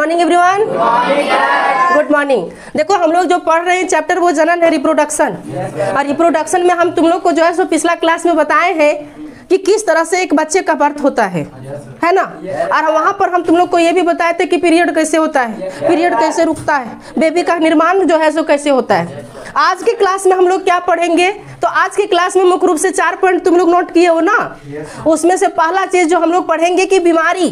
Morning everyone. Good morning. देखो हम लोग जो पढ़ रहे हैं चैप्टर वो जनन है, रिप्रोडक्शन। और रिप्रोडक्शन में हम तुम लोग को जो है सो पिछला क्लास में बताए हैं कि किस तरह से एक बच्चे का बर्थ होता है ना। और वहाँ पर हम तुम लोग को ये भी बताए थे कि पीरियड कैसे होता है, पीरियड कैसे रुकता है, बेबी का निर्माण जो है सो कैसे होता है। आज की क्लास में हम लोग क्या पढ़ेंगे, तो आज की क्लास में मुख्य रूप से 4 पॉइंट तुम लोग नोट किए हो ना। उसमें से पहला चीज जो हम लोग पढ़ेंगे कि बीमारी,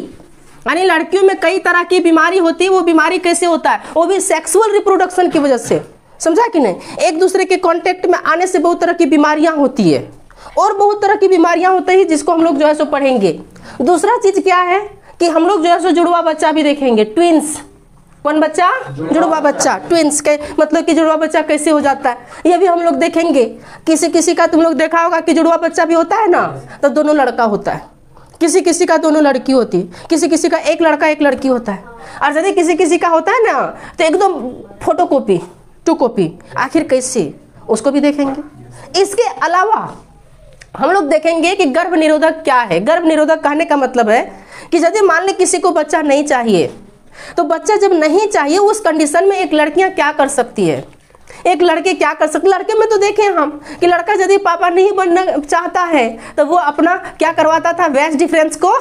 यानी लड़कियों में कई तरह की बीमारी होती है, वो बीमारी कैसे होता है, वो भी सेक्सुअल रिप्रोडक्शन की वजह से, समझा कि नहीं। एक दूसरे के कांटेक्ट में आने से बहुत तरह की बीमारियां होती है और बहुत तरह की बीमारियां होती है जिसको हम लोग जो है सो पढ़ेंगे। दूसरा चीज क्या है कि हम लोग जो है सो जुड़वा बच्चा भी देखेंगे, ट्विंस। कौन बच्चा? जुड़वा बच्चा, ट्विंस के मतलब कि जुड़वा बच्चा कैसे हो जाता है ये भी हम लोग देखेंगे। किसी किसी का तुम लोग देखा होगा कि जुड़वा बच्चा भी होता है ना, तो दोनों लड़का होता है, किसी किसी का दोनों लड़की होती है, किसी किसी का एक लड़का एक लड़की होता है, और यदि किसी किसी का होता है ना तो एकदम फोटोकॉपी, 2 कॉपी। आखिर कैसे, उसको भी देखेंगे। इसके अलावा हम लोग देखेंगे कि गर्भ निरोधक क्या है। गर्भ निरोधक कहने का मतलब है कि यदि मान ले किसी को बच्चा नहीं चाहिए, तो बच्चा जब नहीं चाहिए उस कंडीशन में एक लड़कियां क्या कर सकती है, एक लड़के क्या कर सकते। लड़के में तो देखें हम कि लड़का यदि पापा नहीं बनना चाहता है तो वो अपना क्या करवाता था, वेस्ट डिफरेंस को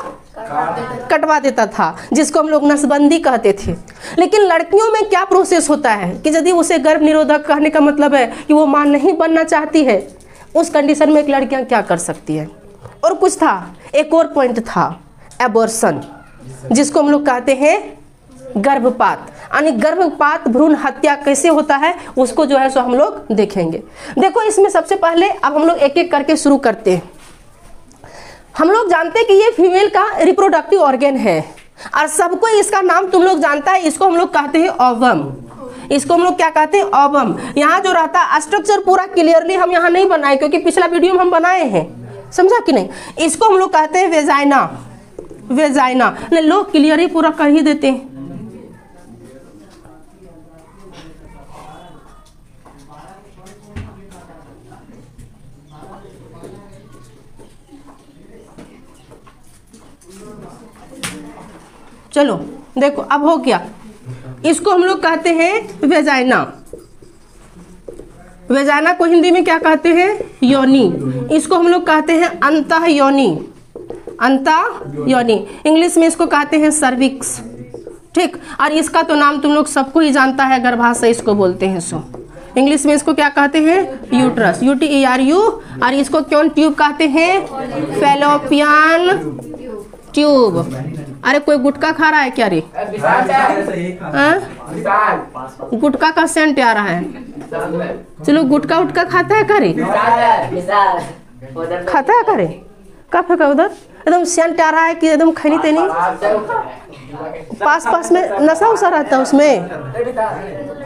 कटवा देता था, जिसको हम लोग नसबंदी कहते थे। लेकिन लड़कियों में क्या प्रोसेस होता है कि यदि उसे गर्भ निरोधक कहने का मतलब है कि वो मां नहीं बनना चाहती है, उस कंडीशन में एक लड़कियां क्या कर सकती है। और कुछ था, एक और पॉइंट था, एबॉर्शन, जिसको हम लोग कहते हैं गर्भपात। यानी गर्भपात, भ्रूण हत्या कैसे होता है उसको जो है सो हम लोग देखेंगे। देखो इसमें सबसे पहले अब हम लोग एक एक करके शुरू करते हैं। हम लोग जानते हैं कि ये फीमेल का रिप्रोडक्टिव ऑर्गन है और सबको इसका नाम तुम लोग जानता है, इसको हम लोग कहते हैं ओवम। इसको हम लोग क्या कहते हैं, ओवम। यहाँ जो रहता है स्ट्रक्चर पूरा क्लियरली हम यहाँ नहीं बनाए क्योंकि पिछला वीडियो में हम बनाए हैं, समझा कि नहीं। इसको हम लोग कहते हैं वेजाइना। वेजाइना लोग क्लियर ही पूरा कर ही देते हैं। चलो देखो अब हो गया। इसको हम लोग कहते हैं वेजाइना। वेजाइना को हिंदी में क्या कहते हैं, योनि। इसको हम लोग कहते हैं अंतः योनि, अंतः योनि। इंग्लिश में इसको कहते हैं सर्विक्स, ठीक। और इसका तो नाम तुम लोग सबको ही जानता है, गर्भाशय इसको बोलते हैं। सो इंग्लिश में इसको क्या कहते हैं, यूट्रस, UTERU। और इसको क्यों ट्यूब कहते हैं, फैलोपियन ट्यूब। अरे कोई गुटखा खा रहा है क्या रे? गुटखा का सेंट आ रहा है। चलो गुटखा उटका खाता है करे, खाता है करे, का फेंका उधर, एकदम सेंट आ रहा है कि एकदम खैनी तेनी। पास पास में नशा उसा रहता है उसमें,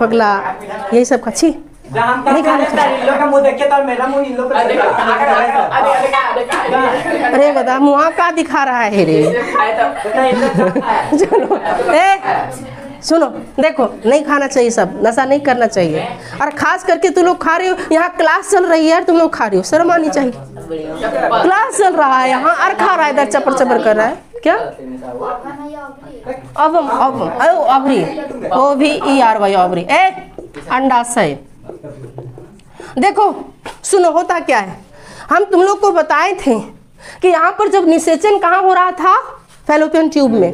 पगला यही सब खच्छी नहीं खाना चाहिए। अरे गधा मुँह का दिखा रहा है रे। चलो सुनो, देखो नहीं खाना चाहिए, सब नशा नहीं करना चाहिए। और खास करके तुम लोग खा रहे हो, यहाँ क्लास चल रही है यार, तुम लोग खा रहे हो, शर्म आनी चाहिए। क्लास चल रहा है यहाँ और खा रहा है, इधर चपर चपर कर रहा है क्या। अवम अवम अवरी, OVERY अवरी, अंडाशय। देखो सुनो होता क्या है, हम तुम लोग को बताए थे कि यहाँ पर जब निषेचन कहाँ हो रहा था, फैलोपियन ट्यूब में।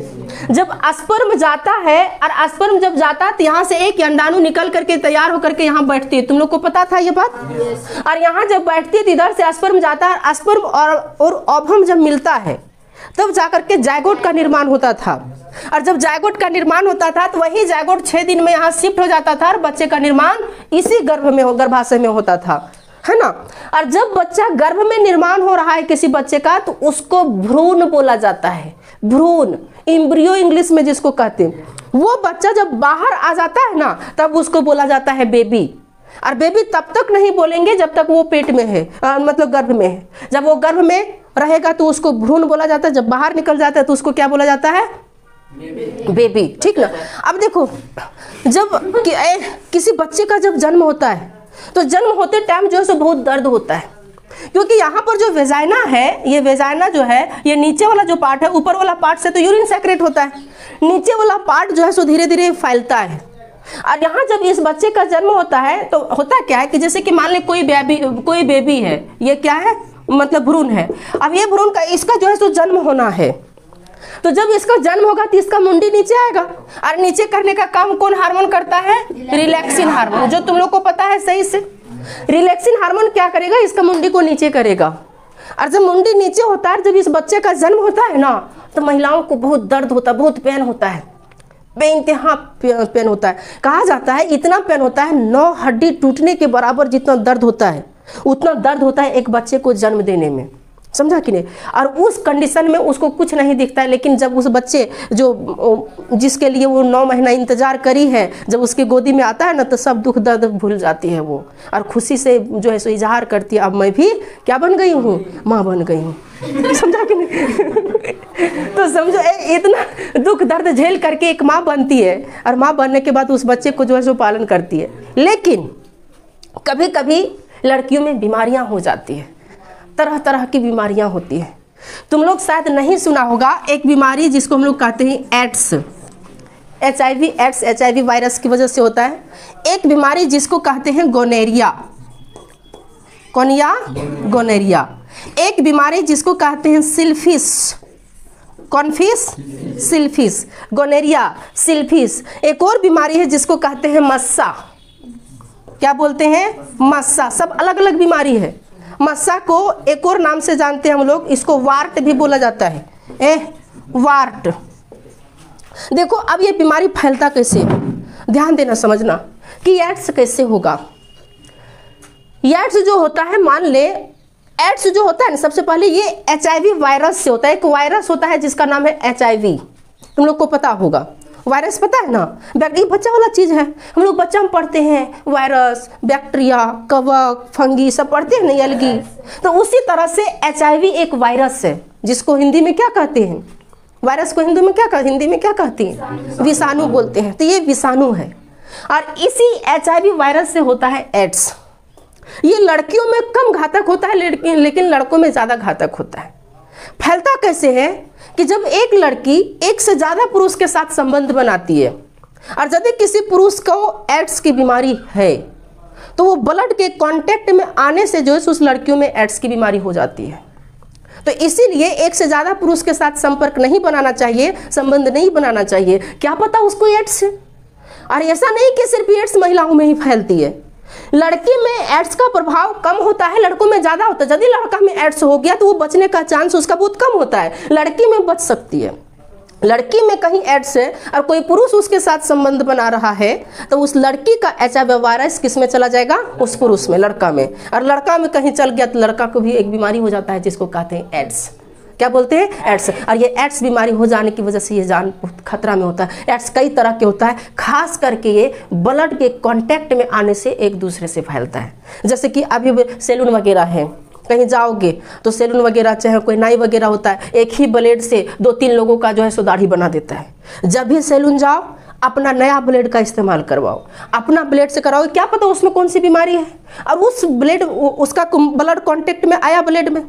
जब स्पर्म जाता है और स्पर्म जब जाता है तो यहाँ से एक अंडाणु निकल करके तैयार होकर के यहाँ बैठती है। तुम लोग को पता था ये बात। और यहाँ जब बैठती है तो इधर से स्पर्म जाता है, स्पर्म और ओवम जब मिलता है तब जाकर के जायगोट का निर्माण होता था। और जब जायगोट का निर्माण होता था तो वही जायगोट 6 दिन में यहाँ शिफ्ट हो जाता था और बच्चे का निर्माण इसी गर्भाशय में होता था, है ना। और जब बच्चा गर्भ में निर्माण हो रहा है किसी बच्चे का तो उसको भ्रूण बोला जाता है। भ्रूण, एम्ब्रियो इंग्लिश में जिसको कहते हैं। वो बच्चा जब बाहर आ जाता है ना तब उसको बोला जाता है बेबी। और बेबी तब तक नहीं बोलेंगे जब तक वो पेट में है, मतलब गर्भ में है। जब वो गर्भ में रहेगा तो उसको भ्रूण बोला जाता है, जब बाहर निकल जाता है तो उसको क्या बोला जाता है, बेबी, ठीक ना। अब देखो जब किसी बच्चे का जब जन्म होता है तो जन्म होते टाइम जो है सो बहुत दर्द होता है। क्योंकि यहाँ पर जो वेजाइना है, ये वेजाइना जो है, ये नीचे वाला जो पार्ट है, ऊपर वाला पार्ट से तो यूरिन सेक्रेट होता है, नीचे वाला पार्ट जो है सो धीरे धीरे फैलता है। और यहाँ जब इस बच्चे का जन्म होता है तो होता क्या है कि जैसे कि मान ले कोई बेबी है, ये क्या है, मतलब भ्रूण है। अब ये भ्रूण का इसका जो है सो जन्म होना है, तो जब इसका जन्म होगा तो इसका मुंडी नीचे आएगा, और नीचे करने का काम कौन हार्मोन करता है? रिलैक्सिन हार्मोन, जो तुम लोग को पता है सही से। रिलैक्सिन हार्मोन क्या करेगा? इसका मुंडी को नीचे करेगा। और जब मुंडी नीचे होता है, जब इस बच्चे का जन्म होता है ना, तो महिलाओं को बहुत दर्द होता है, बहुत पेन होता है, बेइंतहा पेन होता है। कहा जाता है इतना पेन होता है, 9 हड्डी टूटने के बराबर जितना दर्द होता है, उतना दर्द होता है एक बच्चे को जन्म देने में, समझा कि नहीं। और उस कंडीशन में उसको कुछ नहीं दिखता है, लेकिन जब उस बच्चे जिसके लिए वो 9 महीना इंतजार करी है, जब उसकी गोदी में आता है ना, तो सब दुख दर्द भूल जाती है वो, और खुशी से जो है सो इजहार करती है, अब मैं भी क्या बन गई हूँ? माँ बन गई हूँ। समझा कि नहीं? तो समझो इतना दुख दर्द झेल करके एक माँ बनती है, और माँ बनने के बाद उस बच्चे को जो है सो पालन करती है। लेकिन कभी कभी लड़कियों में बीमारियां हो जाती है, तरह तरह की बीमारियां होती हैं। तुम लोग शायद नहीं सुना होगा एक बीमारी जिसको हम लोग कहते हैं एड्स, HIV वायरस की वजह से होता है। एक बीमारी जिसको कहते हैं गोनेरिया, गोनेरिया। एक बीमारी जिसको कहते हैं सिल्फिस, गोनेरिया, सिल्फिस। एक और बीमारी है जिसको कहते हैं मस्सा। क्या बोलते हैं? मस्सा। सब अलग अलग बीमारी है। मस्सा को एक और नाम से जानते हैं हम लोग, इसको वार्ट भी बोला जाता है, वार्ट। देखो अब ये बीमारी फैलता कैसे, ध्यान देना, समझना कि एड्स कैसे होगा। एड्स जो होता है, मान ले एड्स जो होता है ना, सबसे पहले ये HIV वायरस से होता है। एक वायरस होता है जिसका नाम है HIV, तुम लोग को पता होगा। वायरस पता है ना, ये बच्चा वाला चीज है, हम लोग बच्चा में पढ़ते हैं वायरस, बैक्टीरिया, कवक, फंगी सब पढ़ते हैं ना, एलगी। तो उसी तरह से HIV एक वायरस है, जिसको हिंदी में क्या कहते हैं? वायरस को हिंदी में क्या कहते हैं? विषाणु बोलते हैं। तो ये विषाणु है, और इसी HIV वायरस से होता है एड्स। ये लड़कियों में कम घातक होता है, लेकिन लड़कों में ज्यादा घातक होता है। फैलता कैसे है कि जब एक लड़की एक से ज्यादा पुरुष के साथ संबंध बनाती है, और यदि किसी पुरुष को एड्स की बीमारी है, तो वो ब्लड के कांटेक्ट में आने से जो है उस लड़कियों में एड्स की बीमारी हो जाती है। तो इसीलिए एक से ज्यादा पुरुष के साथ संपर्क नहीं बनाना चाहिए, संबंध नहीं बनाना चाहिए। क्या पता उसको एड्स है। और ऐसा नहीं कि सिर्फ एड्स महिलाओं में ही फैलती है, लड़की में एड्स का प्रभाव कम होता है, लड़कों में ज्यादा होता है। यदि लड़का में एड्स हो गया तो वो बचने का चांस उसका बहुत कम होता है, लड़की में बच सकती है। लड़की में कहीं एड्स है और कोई पुरुष उसके साथ संबंध बना रहा है, तो उस लड़की का HIV वायरस किस में चला जाएगा? उस पुरुष में, लड़का में। और लड़का में कहीं चल गया तो लड़का को भी एक बीमारी हो जाता है जिसको कहते हैं एड्स। क्या बोलते हैं? एड्स। और ये एड्स बीमारी हो जाने की वजह से ये जान बहुत खतरा में होता है। एड्स कई तरह के होता है, खास करके ये ब्लड के कांटेक्ट में आने से एक दूसरे से फैलता है। जैसे कि अभी सैलून वगैरह है, कहीं जाओगे तो सैलून वगैरह चाहे कोई नाई वगैरह होता है, एक ही ब्लेड से 2-3 लोगों का जो है सो दाढ़ी बना देता है। जब भी सैलून जाओ अपना नया ब्लेड का इस्तेमाल करवाओ, अपना ब्लेड से कराओ, क्या पता उसमें कौन सी बीमारी है। और उस ब्लेड, उसका ब्लड कांटेक्ट में आया ब्लेड में,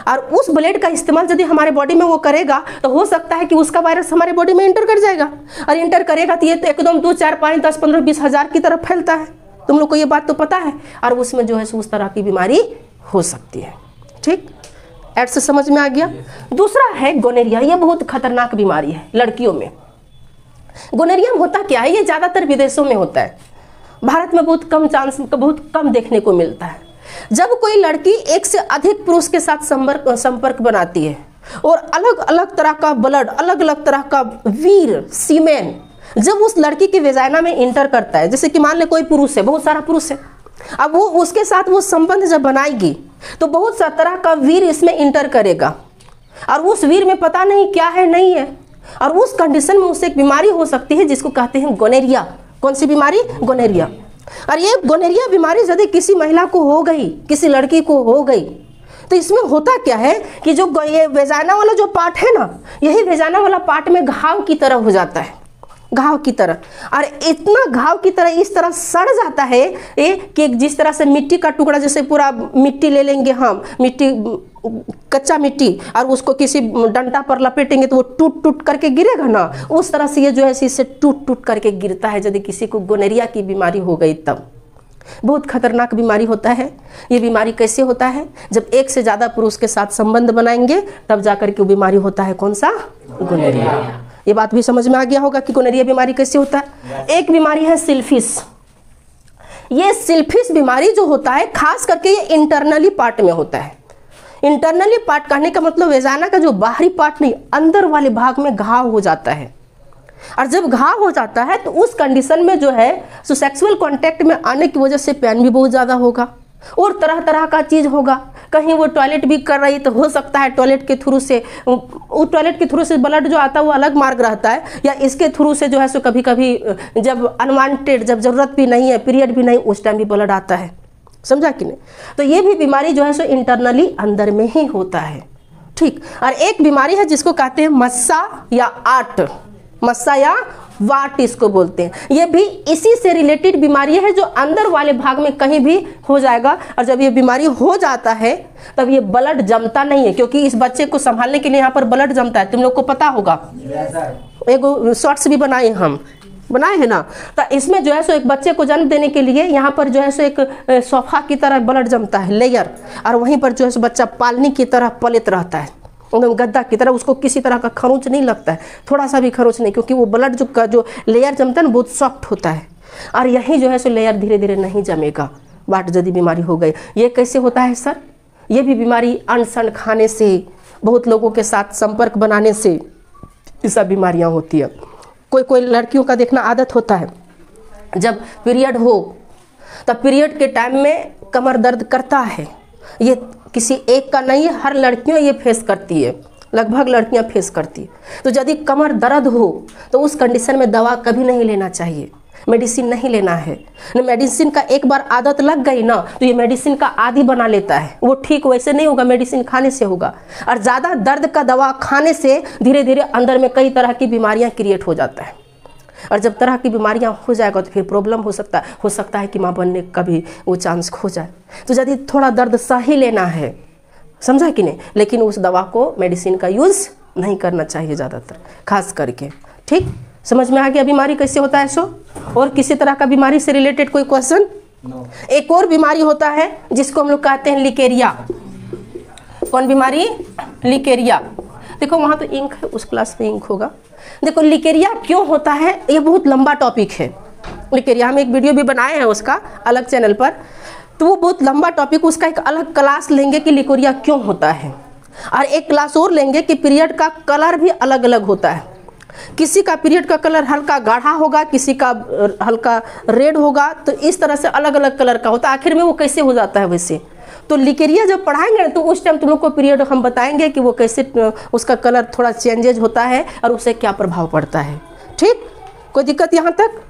और उस ब्लेड का इस्तेमाल यदि हमारे बॉडी में वो करेगा तो हो सकता है कि उसका वायरस हमारे बॉडी में इंटर कर जाएगा। और इंटर करेगा तो ये तो एकदम 2, 4, 5, 10, 15, 20 हज़ार की तरफ फैलता है। तुम लोग को ये बात तो पता है। और उसमें जो है उस तरह की बीमारी हो सकती है। ठीक, एड्स समझ में आ गया। दूसरा है गोनेरिया। ये बहुत खतरनाक बीमारी है लड़कियों में। गोनेरिया में होता क्या है? ये ज़्यादातर विदेशों में होता है, भारत में बहुत कम देखने को मिलता है। जब कोई लड़की एक से अधिक पुरुष के साथ संपर्क बनाती है और अलग अलग तरह का ब्लड, अलग अलग तरह का वीर, सीमेन जब उस लड़की की वेजाइना में इंटर करता है, जैसे कि मान ले कोई पुरुष है, बहुत सारा पुरुष है, अब वो उसके साथ वो संबंध जब बनाएगी तो बहुत सा तरह का वीर इसमें इंटर करेगा, और उस वीर में पता नहीं क्या है, नहीं है, और उस कंडीशन में उससे एक बीमारी हो सकती है जिसको कहते हैं गोनेरिया। कौन सी बीमारी? गोनेरिया। और ये गोनेरिया बीमारी यदि किसी महिला को हो गई, किसी लड़की को हो गई, तो इसमें होता क्या है कि जो ये वेजाइना वाला जो पार्ट है ना, यही वेजाइना वाला पार्ट में घाव की तरह हो जाता है। घाव की तरह, और इतना घाव की तरह इस तरह सड़ जाता है ये कि जिस तरह से मिट्टी का टुकड़ा, जैसे पूरा मिट्टी ले लेंगे हम, मिट्टी कच्चा मिट्टी, और उसको किसी डंडा पर लपेटेंगे तो वो टूट टूट करके गिरेगा ना, उस तरह से ये जो है इससे टूट टूट करके गिरता है यदि किसी को गोनोरिया की बीमारी हो गई तब। बहुत खतरनाक बीमारी होता है। ये बीमारी कैसे होता है? जब एक से ज़्यादा पुरुष के साथ संबंध बनाएंगे तब जाकर के वो बीमारी होता है। कौन सा? गोनोरिया। ये बात भी समझ में आ गया होगा कि गोनोरिया बीमारी कैसे होता है। एक बीमारी है सिल्फिस। ये सिल्फिस बीमारी जो होता है खास करके ये इंटरनली पार्ट में होता है। इंटरनली पार्ट कहने का मतलब वेजाना का जो बाहरी पार्ट नहीं, अंदर वाले भाग में घाव हो जाता है। और जब घाव हो जाता है तो उस कंडीशन में जो है सो सेक्सुअल कांटेक्ट में आने की वजह से पेन भी बहुत ज़्यादा होगा और तरह तरह का चीज़ होगा। कहीं वो टॉयलेट भी कर रही तो हो सकता है टॉयलेट के थ्रू से, उस टॉयलेट के थ्रू से ब्लड जो आता है वो अलग मार्ग रहता है, या इसके थ्रू से जो है सो कभी कभी जब अनवांटेड, जब ज़रूरत भी नहीं है, पीरियड भी नहीं, उस टाइम भी ब्लड आता है। समझा कि नहीं? तो ये भी बीमारी जो है सो इंटरनली अंदर में ही होता है। ठीक। और एक बीमारी है जिसको कहते हैं मस्सा या आट, मस्सा या वाट इसको बोलते हैं। ये भी इसी से रिलेटेड बीमारी है जो अंदर वाले भाग में कहीं भी हो जाएगा। और जब ये बीमारी हो जाता है तब ये ब्लड जमता नहीं है, क्योंकि इस बच्चे को संभालने के लिए यहाँ पर ब्लड जमता है। तुम लोग को पता होगा, एक शॉर्ट्स भी बनाए हैं ना, तो इसमें जो है सो एक बच्चे को जन्म देने के लिए यहाँ पर जो है सो एक सोफा की तरह ब्लड जमता है, लेयर, और वहीं पर जो है सो बच्चा पालनी की तरह पलित रहता है, एकदम गद्दा की तरह। उसको किसी तरह का खरोंच नहीं लगता है, थोड़ा सा भी खरोंच नहीं, क्योंकि वो ब्लड जो लेयर जमता है ना बहुत सॉफ्ट होता है। और यही जो है सो लेयर धीरे धीरे नहीं जमेगा, बाट यदि बीमारी हो गई। ये कैसे होता है सर? ये भी बीमारी अनसन खाने से, बहुत लोगों के साथ संपर्क बनाने से ये सब बीमारियाँ होती है। कोई लड़कियों का देखना आदत होता है, जब पीरियड हो तब पीरियड के टाइम में कमर दर्द करता है। ये किसी एक का नहीं है, हर लड़कियां ये फेस करती है, लगभग लड़कियां फेस करती है। तो यदि कमर दर्द हो तो उस कंडीशन में दवा कभी नहीं लेना चाहिए, मेडिसिन नहीं लेना है। मेडिसिन का एक बार आदत लग गई ना तो ये मेडिसिन का आदी बना लेता है, वो ठीक वैसे नहीं होगा, मेडिसिन खाने से होगा। और ज़्यादा दर्द का दवा खाने से धीरे धीरे अंदर में कई तरह की बीमारियाँ क्रिएट हो जाता है। और जब तरह की बीमारियां हो जाएगा तो फिर प्रॉब्लम हो सकता है कि माँ बनने का भी वो चांस खो जाए। तो यदि थोड़ा दर्द सही लेना है, समझा कि नहीं, लेकिन उस दवा को, मेडिसिन का यूज़ नहीं करना चाहिए ज़्यादातर, खास करके। ठीक, समझ में आ गया बीमारी कैसे होता है सो? और किसी तरह का बीमारी से रिलेटेड कोई क्वेश्चन? एक और बीमारी होता है जिसको हम लोग कहते हैं लिकेरिया। कौन बीमारी? लिकेरिया। देखो वहाँ तो इंक है, उस क्लास में इंक होगा। देखो लिकेरिया क्यों होता है, ये बहुत लंबा टॉपिक है। लिकेरिया हम एक वीडियो भी बनाए हैं उसका अलग चैनल पर, तो वो बहुत लंबा टॉपिक, उसका एक अलग क्लास लेंगे कि लिकेरिया क्यों होता है। और एक क्लास और लेंगे कि पीरियड का कलर भी अलग अलग होता है। किसी का पीरियड का कलर हल्का गाढ़ा होगा, किसी का हल्का रेड होगा, तो इस तरह से अलग अलग कलर का होता है। आखिर में वो कैसे हो जाता है वैसे? तो लिकेरिया जब पढ़ाएंगे तो उस टाइम तुम लोग को पीरियड हम बताएंगे कि वो कैसे उसका कलर थोड़ा चेंजेज होता है और उससे क्या प्रभाव पड़ता है। ठीक, कोई दिक्कत यहाँ तक?